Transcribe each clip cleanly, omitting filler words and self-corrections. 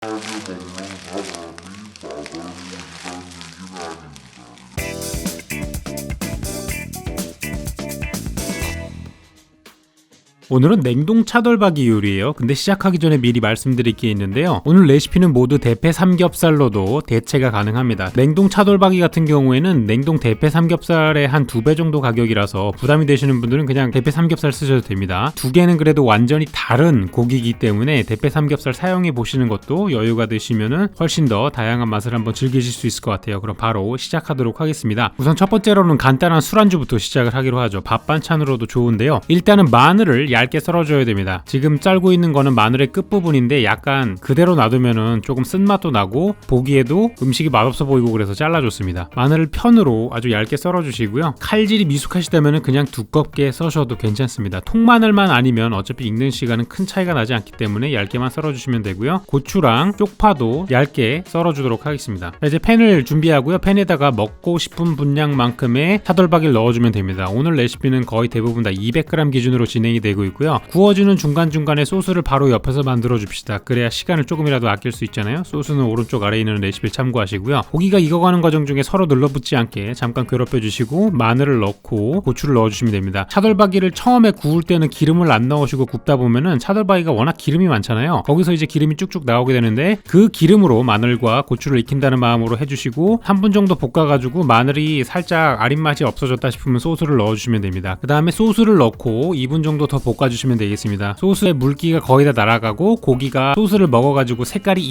먹는 사람이 밥을 먹는다는 얘기는 아닙니다. 오늘은 냉동 차돌박이 요리예요. 근데 시작하기 전에 미리 말씀드릴 게 있는데요. 오늘 레시피는 모두 대패 삼겹살로도 대체가 가능합니다. 냉동 차돌박이 같은 경우에는 냉동 대패 삼겹살의 한 2배 정도 가격이라서 부담이 되시는 분들은 그냥 대패 삼겹살 쓰셔도 됩니다. 두 개는 그래도 완전히 다른 고기이기 때문에 대패 삼겹살 사용해 보시는 것도 여유가 되시면은 훨씬 더 다양한 맛을 한번 즐기실 수 있을 것 같아요. 그럼 바로 시작하도록 하겠습니다. 우선 첫 번째로는 간단한 술안주부터 시작을 하기로 하죠. 밥 반찬으로도 좋은데요. 일단은 마늘을 얇게 썰어줘야 됩니다. 지금 짤고 있는 거는 마늘의 끝부분인데 약간 그대로 놔두면은 조금 쓴맛도 나고 보기에도 음식이 맛없어 보이고 그래서 잘라줬습니다. 마늘을 편으로 아주 얇게 썰어주시고요. 칼질이 미숙하시다면은 그냥 두껍게 써셔도 괜찮습니다. 통마늘만 아니면 어차피 익는 시간은 큰 차이가 나지 않기 때문에 얇게만 썰어주시면 되고요. 고추랑 쪽파도 얇게 썰어주도록 하겠습니다. 이제 팬을 준비하고요. 팬에다가 먹고 싶은 분량만큼의 차돌박이를 넣어주면 됩니다. 오늘 레시피는 거의 대부분 다 200g 기준으로 진행이 되고 있고요. 구워주는 중간중간에 소스를 바로 옆에서 만들어 줍시다. 그래야 시간을 조금이라도 아낄 수 있잖아요. 소스는 오른쪽 아래에 있는 레시피를 참고하시고요. 고기가 익어가는 과정 중에 서로 눌러붙지 않게 잠깐 괴롭혀 주시고 마늘을 넣고 고추를 넣어주시면 됩니다. 차돌박이를 처음에 구울 때는 기름을 안 넣으시고 굽다 보면은 차돌박이가 워낙 기름이 많잖아요. 거기서 이제 기름이 쭉쭉 나오게 되는데 그 기름으로 마늘과 고추를 익힌다는 마음으로 해주시고 3분 정도 볶아가지고 마늘이 살짝 아린 맛이 없어졌다 싶으면 소스를 넣어주시면 됩니다. 그 다음에 소스를 넣고 2분 정도 더 볶아주시면 되겠습니다. 소스의 물기가 거의 다 날아가고 고기가 소스를 먹어가지고 색깔이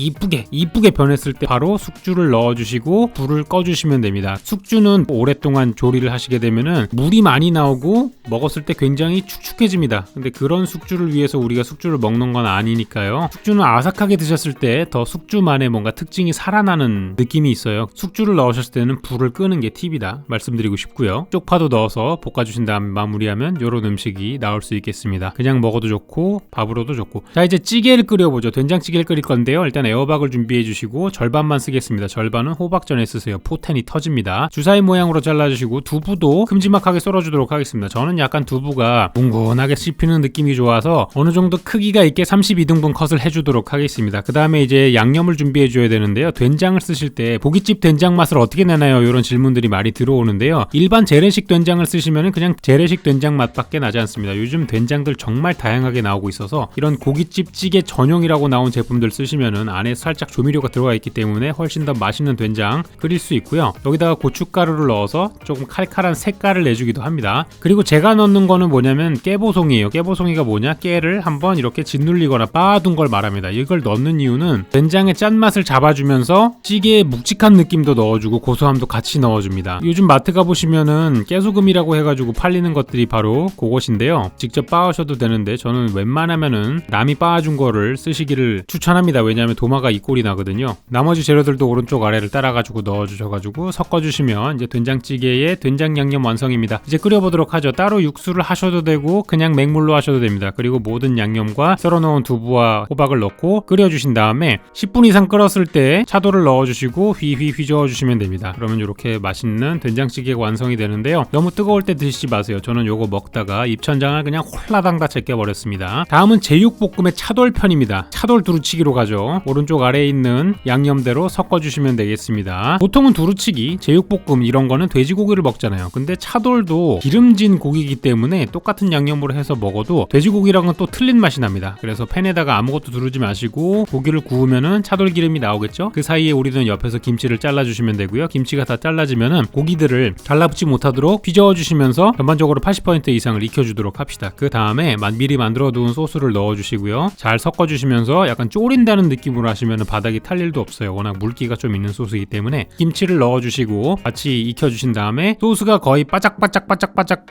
이쁘게 변했을 때 바로 숙주를 넣어주시고 불을 꺼주시면 됩니다. 숙주는 오랫동안 조리를 하시게 되면은 물이 많이 나오고 먹었을 때 굉장히 축축해집니다. 근데 그런 숙주를 위해서 우리가 숙주를 먹는 건 아니니까요. 숙주는 아삭하게 드셨을 때 더 숙주만의 뭔가 특징이 살아나는 느낌이 있어요. 숙주를 넣으셨을 때는 불을 끄는 게 팁이다 말씀드리고 싶고요. 쪽파도 넣어서 볶아주신 다음에 마무리하면 이런 음식이 나올 수 있겠습니다. 그냥 먹어도 좋고 밥으로도 좋고. 자, 이제 찌개를 끓여보죠. 된장찌개를 끓일 건데요. 일단 애호박을 준비해 주시고 절반만 쓰겠습니다. 절반은 호박전에 쓰세요. 포텐이 터집니다. 주사위 모양으로 잘라주시고 두부도 큼지막하게 썰어주도록 하겠습니다. 저는 약간 두부가 뭉근하게 씹히는 느낌이 좋아서 어느 정도 크기가 있게 32등분 컷을 해주도록 하겠습니다. 그 다음에 이제 양념을 준비해 줘야 되는데요. 된장을 쓰실 때 고깃집 된장 맛을 어떻게 내나요? 이런 질문들이 많이 들어오는데요. 일반 재래식 된장을 쓰시면 그냥 재래식 된장 맛밖에 나지 않습니다. 요즘 된장들 정말 다양하게 나오고 있어서 이런 고깃집 찌개 전용이라고 나온 제품들 쓰시면은 안에 살짝 조미료가 들어가 있기 때문에 훨씬 더 맛있는 된장 끓일 수 있고요. 여기다가 고춧가루를 넣어서 조금 칼칼한 색깔을 내주기도 합니다. 그리고 제가 넣는 거는 뭐냐면 깨보송이에요. 깨보송이가 뭐냐? 깨를 한번 이렇게 짓눌리거나 빻아둔 걸 말합니다. 이걸 넣는 이유는 된장의 짠맛을 잡아주면서 찌개에 묵직한 느낌도 넣어주고 고소함도 같이 넣어줍니다. 요즘 마트 가보시면은 깨소금이라고 해가지고 팔리는 것들이 바로 그것인데요. 직접 빻으셔도 되는데 저는 웬만하면은 남이 빻아준 거를 쓰시기를 추천합니다. 왜냐하면 도마가 이 꼴이 나거든요. 나머지 재료들도 오른쪽 아래를 따라가지고 넣어주셔가지고 섞어주시면 이제 된장찌개의 된장 양념 완성입니다. 이제 끓여보도록 하죠. 따로 육수를 하셔도 되고 그냥 맹물로 하셔도 됩니다. 그리고 모든 양념과 썰어놓은 두부와 호박을 넣고 끓여주신 다음에 10분 이상 끓었을 때 차돌을 넣어주시고 휘휘 휘저어주시면 됩니다. 그러면 이렇게 맛있는 된장찌개가 완성이 되는데요. 너무 뜨거울 때 드시지 마세요. 저는 요거 먹다가 입천장을 그냥 홀라당 다 제껴버렸습니다. 다음은 제육볶음의 차돌편입니다. 차돌 두루치기로 가죠. 오른쪽 아래에 있는 양념대로 섞어주시면 되겠습니다. 보통은 두루치기, 제육볶음 이런 거는 돼지고기를 먹잖아요. 근데 차돌도 기름진 고기이기 때문에 똑같은 양념으로 해서 먹어도 돼지고기랑은 또 틀린 맛이 납니다. 그래서 팬에다가 아무것도 두르지 마시고 고기를 구우면은 차돌 기름이 나오겠죠? 그 사이에 우리는 옆에서 김치를 잘라주시면 되고요. 김치가 다 잘라지면은 고기들을 달라붙지 못하도록 휘저어주시면서 전반적으로 80% 이상을 익혀주도록 합시다. 그 다음에 미리 만들어둔 소스를 넣어주시고요. 잘 섞어주시면서 약간 졸인다는 느낌으로 하시면 바닥이 탈 일도 없어요. 워낙 물기가 좀 있는 소스이기 때문에 김치를 넣어주시고 같이 익혀주신 다음에 소스가 거의 바짝바짝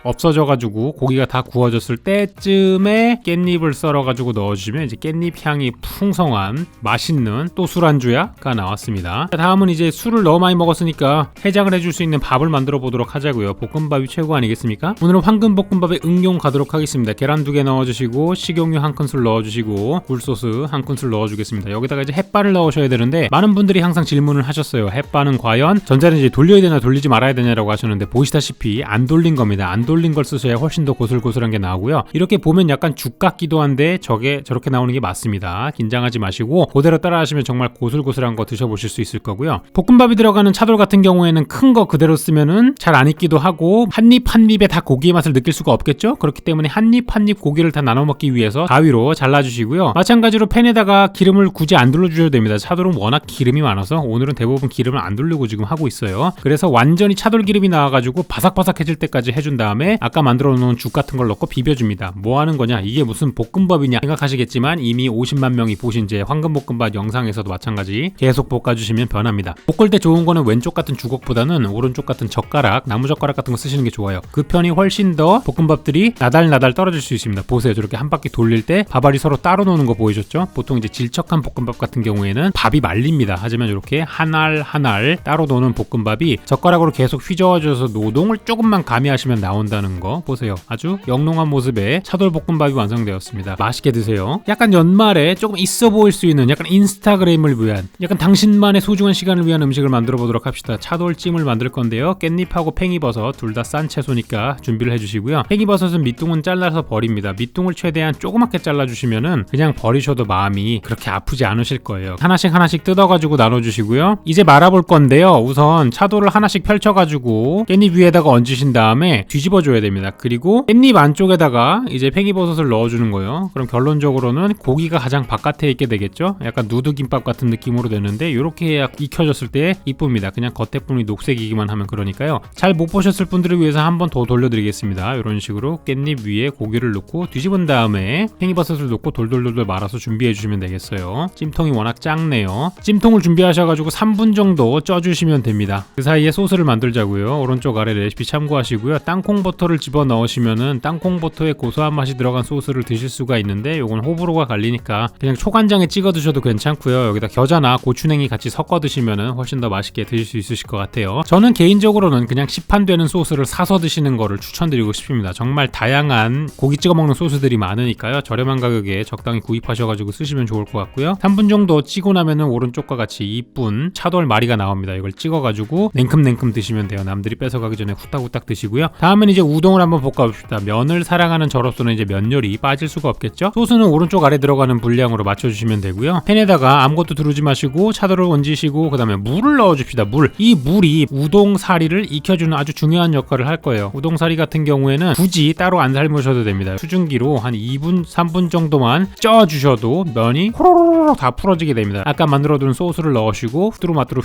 없어져가지고 고기가 다 구워졌을 때쯤에 깻잎을 썰어가지고 넣어주시면 이제 깻잎 향이 풍성한 맛있는 또 술안주야가 나왔습니다. 다음은 이제 술을 너무 많이 먹었으니까 해장을 해줄 수 있는 밥을 만들어 보도록 하자고요. 볶음밥이 최고 아니겠습니까? 오늘은 황금볶음밥의 응용 가도록 하겠습니다. 계란 2개 넣어주시고 식용유 1큰술 넣어주시고 굴소스 1큰술 넣어주겠습니다. 여기다가 이제 햇반을 넣으셔야 되는데 많은 분들이 항상 질문을 하셨어요. 햇반은 과연 전자레인지에 돌려야 되나 돌리지 말아야 되냐라고 하셨는데 보시다시피 안 돌린 겁니다. 안 돌린 걸 쓰셔야 훨씬 더 고슬고슬한 게 나오고요. 이렇게 보면 약간 죽 같기도 한데 저게 저렇게 나오는 게 맞습니다. 긴장하지 마시고 그대로 따라 하시면 정말 고슬고슬한 거 드셔보실 수 있을 거고요. 볶음밥이 들어가는 차돌 같은 경우에는 큰 거 그대로 쓰면은 잘 안 익기도 하고 한 입 한 입에 다 고기의 맛을 느낄 수가 없겠죠. 그렇기 때문에 한 입 한 입 고기를 다 나눠 먹기 위해서 가위로 잘라주시고요. 마찬가지로 팬에다가 기름을 굳이 안 둘러주셔도 됩니다. 차돌은 워낙 기름이 많아서 오늘은 대부분 기름을 안 두르고 지금 하고 있어요. 그래서 완전히 차돌 기름이 나와가지고 바삭바삭해질 때까지 해준 다음에 아까 만들어 놓은 죽 같은 걸 넣고 비벼줍니다. 뭐 하는 거냐, 이게 무슨 볶음밥이냐 생각하시겠지만 이미 50만 명이 보신 제 황금볶음밥 영상에서도 마찬가지 계속 볶아주시면 변합니다. 볶을 때 좋은 거는 왼쪽 같은 주걱보다는 오른쪽 같은 젓가락, 나무젓가락 같은 거 쓰시는 게 좋아요. 그 편이 훨씬 더 볶음밥들이 나달나달 떨어질 수 있습니다. 보세요. 저렇게 한 바퀴 돌릴 때 밥알이 서로 따로 노는 거 보이셨죠? 보통 이제 질척한 볶음밥 같은 경우에는 밥이 말립니다. 하지만 이렇게 한 알 한 알 따로 노는 볶음밥이 젓가락으로 계속 휘저어줘서 노동을 조금만 가미하시면 나온다는 거 보세요. 아주 영롱한 모습의 차돌볶음밥이 완성되었습니다. 맛있게 드세요. 약간 연말에 조금 있어 보일 수 있는 약간 인스타그램을 위한, 약간 당신만의 소중한 시간을 위한 음식을 만들어 보도록 합시다. 차돌찜을 만들 건데요. 깻잎하고 팽이버섯 둘 다 싼 채소니까 준비를 해주시고요. 팽이버섯은 밑둥은 잘라서 버립니다. 밑둥을 최대한 조그맣게 잘라주시면은 그냥 버리셔도 마음이 그렇게 아프지 않으실 거예요. 하나씩 뜯어가지고 나눠주시고요. 이제 말아볼 건데요. 우선 차돌을 하나씩 펼쳐가지고 깻잎 위에다가 얹으신 다음에 뒤집어줘야 됩니다. 그리고 깻잎 안쪽에다가 이제 팽이버섯을 넣어주는 거예요. 그럼 결론적으로는 고기가 가장 바깥에 있게 되겠죠. 약간 누드김밥 같은 느낌으로 되는데 이렇게 해야 익혀졌을 때 이쁩니다. 그냥 겉에 부분이 녹색이기만 하면 그러니까요. 잘 못 보셨을 분들을 위해서 한 번 더 돌려드리겠습니다. 이런 식으로 깻잎 위에 고기를 넣고 뒤집은 다음에 팽이버섯을 넣고 돌돌돌돌 말아서 준비해 주시면 되겠어요. 찜통이 워낙 작네요. 찜통을 준비하셔가지고 3분 정도 쪄주시면 됩니다. 그 사이에 소스를 만들자고요. 오른쪽 아래 레시피 참고하시고요. 땅콩버터를 집어 넣으시면은 땅콩버터의 고소한 맛이 들어간 소스를 드실 수가 있는데 요건 호불호가 갈리니까 그냥 초간장에 찍어 드셔도 괜찮고요. 여기다 겨자나 고추냉이 같이 섞어 드시면은 훨씬 더 맛있게 드실 수 있으실 것 같아요. 저는 개인적으로는 그냥 시판되는 소스를 사서 드시는 거를 추천드리고 싶습니다. 정말 다양한 고기 찍어 먹는 소스들이 많으니까요. 저렴한 가격에 적당히 구입하셔가지고 쓰시면 좋을 것 같고요. 3분 정도 찌고 나면은 오른쪽과 같이 이쁜 차돌 마리가 나옵니다. 이걸 찍어가지고 냉큼냉큼 드시면 돼요. 남들이 뺏어가기 전에 후딱후딱 드시고요. 다음은 이제 우동을 한번 볶아봅시다. 면을 사랑하는 저로서는 이제 면 요리 빠질 수가 없겠죠. 소스는 오른쪽 아래 들어가는 분량으로 맞춰주시면 되고요. 팬에다가 아무것도 두르지 마시고 차돌을 얹으시고 그 다음에 물을 넣어줍시다. 이 물이 우동 사리를 익혀주는 아주 중요한 역할을 할 거예요. 우동 사리 같은 경우에는 굳이 따로 안 삶으셔도 됩니다. 수증기로 한 2분 3분 정도만 쪄주셔도 면이 호로로로 다 풀어지게 됩니다. 아까 만들어둔 소스를 넣으시고 휘뚜루마뚜루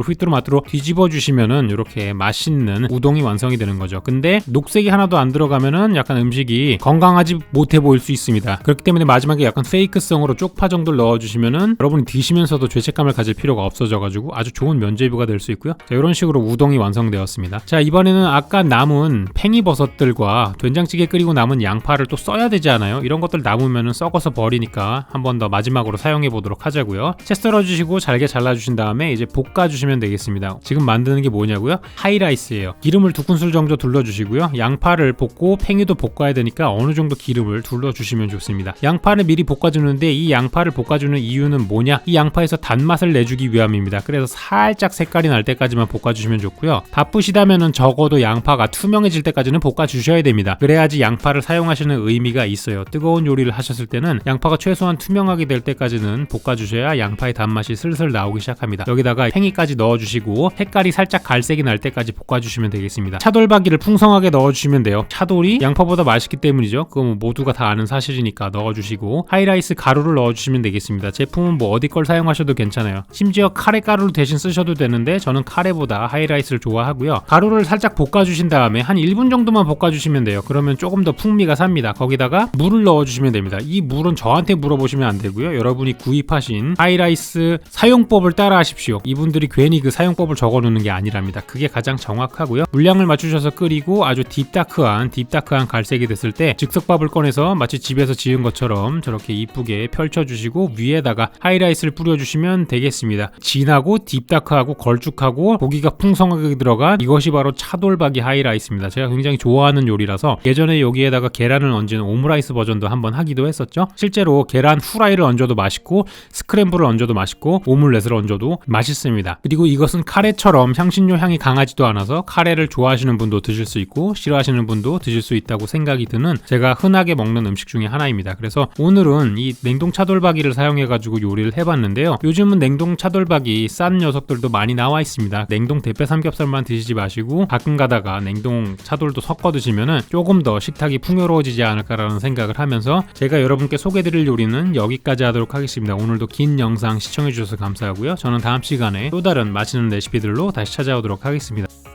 휘뚜루마뚜루 뒤집어 주시면은 이렇게 맛있는 우동이 완성이 되는 거죠. 근데 녹색이 하나도 안 들어가면은 약간 음식이 건강하지 못해 보일 수 있습니다. 그렇기 때문에 마지막에 약간 페이크성으로 쪽파 정도를 넣어주시면은 여러분이 드시면서도 죄책감을 가질 필요가 없어져가지고 아주 좋은 면제부가 될 수 있고요. 자, 이런 식으로 우동이 완성되었습니다. 자, 이번에는 아까 남은 팽이버섯들과 된장찌개 끓이고 남은 양파를 또 써야 되지 않아요? 이런 것들 남으면은 썩어서 버리니까 한 번 더 마지막으로 사용해 보도록 하자고요. 채 썰어주시고 잘게 잘라주신 다음에 이제 볶아주시면 되겠습니다. 지금 만드는 게 뭐냐고요? 하이라이스예요. 기름을 2큰술 정도 둘러주시고요. 양파를 볶고 팽이도 볶아야 되니까 어느 정도 기름을 둘러주시면 좋습니다. 양파를 미리 볶아주는데 이 양파를 볶아주는 이유는 뭐냐? 이 양파에서 단맛을 내주기 위함입니다. 그래서 살짝 색깔이 날 때까지만 볶아주시면 좋고요. 바쁘시다면은 적어도 양파가 투명해질 때까지는 볶아주셔야 됩니다. 그래야지 양파를 사용하시는 의미가 있어요. 뜨거운 요리를 하셨을 때는 양파가 최소한 투명하게 될 때까지는 볶아주셔야 양파의 단맛이 슬슬 나오기 시작합니다. 여기다가 팽이까지 넣어주시고 색깔이 살짝 갈색이 날 때까지 볶아주시면 되겠습니다. 차돌박이를 풍성하게 넣어주시면 돼요. 차돌이 양파보다 맛있기 때문이죠. 그거 뭐 모두가 다 아는 사실이니까 넣어주시고 하이라이스 가루를 넣어주시면 되겠습니다. 제품은 뭐 어디 걸 사용하셔도 괜찮아요. 심지어 카레 가루를 대신 쓰셔도 되는데 저는 카레보다 하이라이스를 좋아하고요. 가루를 살짝 볶아주신 다음에 한 1분 정도만 볶아주시면 돼요. 그러면 조금 더 풍미가 삽니다. 거기다가 물을 넣어주시면 됩니다. 이 물은 저한테 물어보시면 안 되고요. 여러분이 구입하신 하이라이스 사용법을 따라 하십시오. 이분들이 괜히 그 사용법을 적어놓는 게 아니랍니다. 그게 가장 정확하고요. 물량을 맞추셔서 끓이고 아주 딥다크한 갈색이 됐을 때 즉석밥을 꺼내서 마치 집에서 지은 것처럼 저렇게 이쁘게 펼쳐주시고 위에다가 하이라이스를 뿌려주시면 되겠습니다. 진하고 딥다크하고 걸쭉하고 고기가 풍성하게 들어간 이것이 바로 차돌박이 하이라이스입니다. 제가 굉장히 좋아하는 요리라서 예전에 여기에다가 계란을 얹은 오므라이스 버전도 한번 하기도 했었죠. 실제로 계란 후라이를 얹어도 맛있고 스크램블을 얹어도 맛있고 오믈렛을 얹어도 맛있습니다. 그리고 이것은 카레처럼 향신료 향이 강하지도 않아서 카레를 좋아하시는 분도 드실 수 있고 싫어하시는 분도 드실 수 있다고 생각이 드는 제가 흔하게 먹는 음식 중에 하나입니다. 그래서 오늘은 이 냉동 차돌박이를 사용해가지고 요리를 해봤는데요. 요즘은 냉동 차돌박이 싼 녀석들도 많이 나와 있습니다. 냉동 대패 삼겹살만 드시지 마시고 가끔 가다가 냉동 차돌도 섞어 드시면은 조금 더 식탁이 풍요로워지지 않을까라는 생각을 하면서 제가 여러분께 소개드릴 요리는 여기까지 하도록 하겠습니다. 오늘도 긴 영상 시청해주셔서 감사하고요. 저는 다음 시간에 또 다른 맛있는 레시피들로 다시 찾아오도록 하겠습니다.